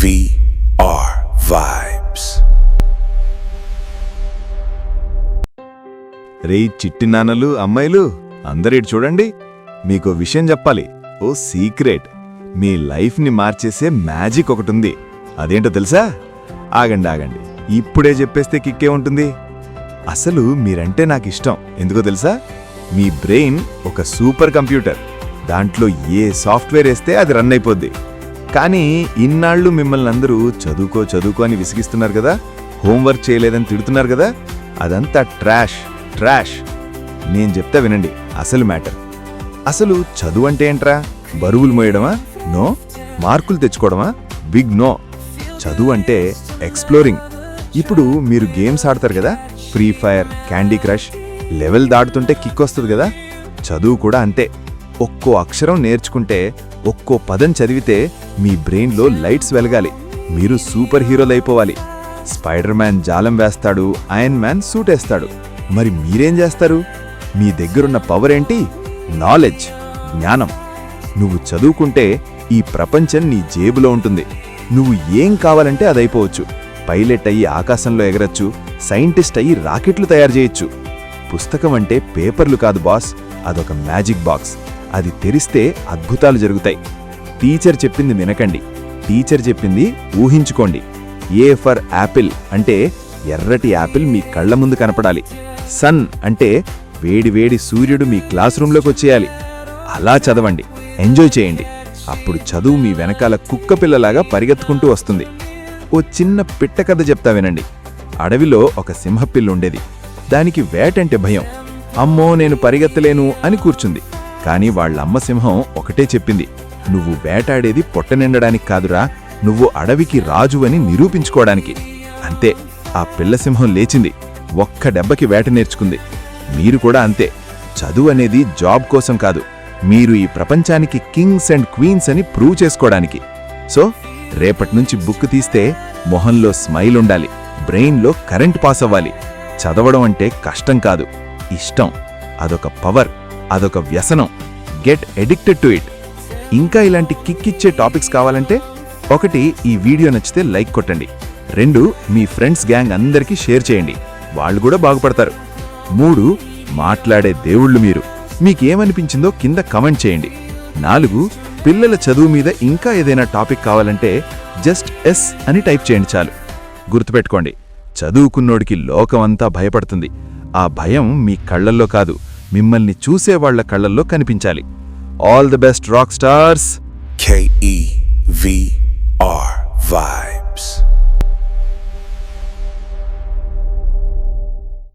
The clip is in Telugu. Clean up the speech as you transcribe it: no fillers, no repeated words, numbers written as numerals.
VR Vibes. రే చిట్టి నాన్నలు అమ్మాయిలు అందరూ ఇటు చూడండి. మీకో విషయం చెప్పాలి. ఓ సీక్రెట్. మీ లైఫ్ని మార్చేసే మ్యాజిక్ ఒకటుంది. అదేంటో తెలుసా? ఆగండి ఇప్పుడే చెప్పేస్తే కిక్కే ఉంటుంది. అసలు మీరంటే నాకిష్టం. ఎందుకో తెలుసా? మీ బ్రెయిన్ ఒక సూపర్ కంప్యూటర్. దాంట్లో ఏ సాఫ్ట్వేర్ వేస్తే అది రన్ అయిపోద్ది. కానీ ఇన్నాళ్ళు మిమ్మల్ని అందరూ చదువుకో అని విసిగిస్తున్నారు కదా, హోంవర్క్ చేయలేదని తిడుతున్నారు కదా, అదంతా ట్రాష్. నేను చెప్తా వినండి అసలు మ్యాటర్. అసలు చదువు అంటే ఏంట్రా? బరువులు మోయడమా? నో. మార్కులు తెచ్చుకోవడమా? Big no. చదువు అంటే ఎక్స్ప్లోరింగ్. ఇప్పుడు మీరు గేమ్స్ ఆడతారు కదా, Free Fire, Candy Crush, level దాటుతుంటే కిక్ వస్తుంది కదా. చదువు కూడా అంతే. ఒక్కో అక్షరం నేర్చుకుంటే, ఒక్కో పదం చదివితే మీ బ్రెయిన్లో లైట్స్ వెలగాలి. మీరు సూపర్ హీరోలైపోవాలి. స్పైడర్ మ్యాన్ జాలం వేస్తాడు, ఐరన్ మ్యాన్ సూట్ వేస్తాడు. మరి మీరేం చేస్తారు? మీ దగ్గరున్న పవర్ ఏంటి? నాలెడ్జ్, జ్ఞానం. నువ్వు చదువుకుంటే ఈ ప్రపంచం నీ జేబులో ఉంటుంది. నువ్వు ఏం కావాలంటే అదైపోవచ్చు. పైలట్ అయ్యి ఆకాశంలో ఎగరచ్చు, సైంటిస్ట్ అయ్యి రాకెట్లు తయారు చేయొచ్చు. పుస్తకం అంటే పేపర్లు కాదు బాస్, అదొక మ్యాజిక్ బాక్స్. అది తెరిస్తే అద్భుతాలు జరుగుతాయి. టీచర్ చెప్పింది వినకండి, టీచర్ చెప్పింది ఊహించుకోండి. ఏ ఫర్ యాపిల్ అంటే ఎర్రటి యాపిల్ మీ కళ్ల ముందు కనపడాలి. సన్ అంటే వేడి సూర్యుడు మీ క్లాస్ రూంలోకి వచ్చేయాలి. అలా చదవండి, ఎంజాయ్ చేయండి. అప్పుడు చదువు మీ వెనకాల కుక్కపిల్లలాగా పరిగెత్తుకుంటూ వస్తుంది. ఓ చిన్న పిట్ట కథ చెప్తా వినండి. అడవిలో ఒక సింహపిల్లుండేది. దానికి వేటంటే భయం. అమ్మో నేను పరిగెత్తలేను అని కూర్చుంది. కాని వాళ్లమ్మ సింహం ఒకటే చెప్పింది, నువ్వు వేటాడేది పొట్ట నిండడానికి కాదురా, నువ్వు అడవికి రాజు అని నిరూపించుకోవడానికి. అంతే, ఆ పిల్లసింహం లేచింది. ఒక్క దెబ్బకి వేట నేర్చుకుంది. మీరు కూడా అంతే. చదువు అనేది జాబ్ కోసం కాదు, మీరు ఈ ప్రపంచానికి కింగ్స్ అండ్ క్వీన్స్ అని ప్రూవ్ చేసుకోవడానికి. సో రేపట్నుంచి బుక్ తీస్తే మొహంలో స్మైల్ ఉండాలి, బ్రెయిన్లో కరెంట్ పాస్ అవ్వాలి. చదవడం అంటే కష్టం కాదు, ఇష్టం. అదొక పవర్, అదొక వ్యసనం. Get addicted to it. ఇంకా ఇలాంటి కిక్ ఇచ్చే టాపిక్స్ కావాలంటే, 1 ఈ వీడియో నచ్చితే లైక్ కొట్టండి. 2 మీ ఫ్రెండ్స్ గ్యాంగ్ అందరికీ షేర్ చేయండి, వాళ్ళు కూడా బాగుపడతారు. 3 మాట్లాడే దేవుళ్ళు మీరు. మీకేమనిపించిందో కింద కమెంట్ చేయండి. 4 పిల్లల చదువు మీద ఇంకా ఏదైనా టాపిక్ కావాలంటే జస్ట్ ఎస్ అని టైప్ చేయండి చాలు. గుర్తుపెట్టుకోండి, చదువుకున్నోడికి లోకమంతా భయపడుతుంది. ఆ భయం మీ కళ్లల్లో కాదు, మిమ్మల్ని చూసేవాళ్ల కళ్లల్లో కనిపించాలి. All the best rock stars. KEVR Vibes.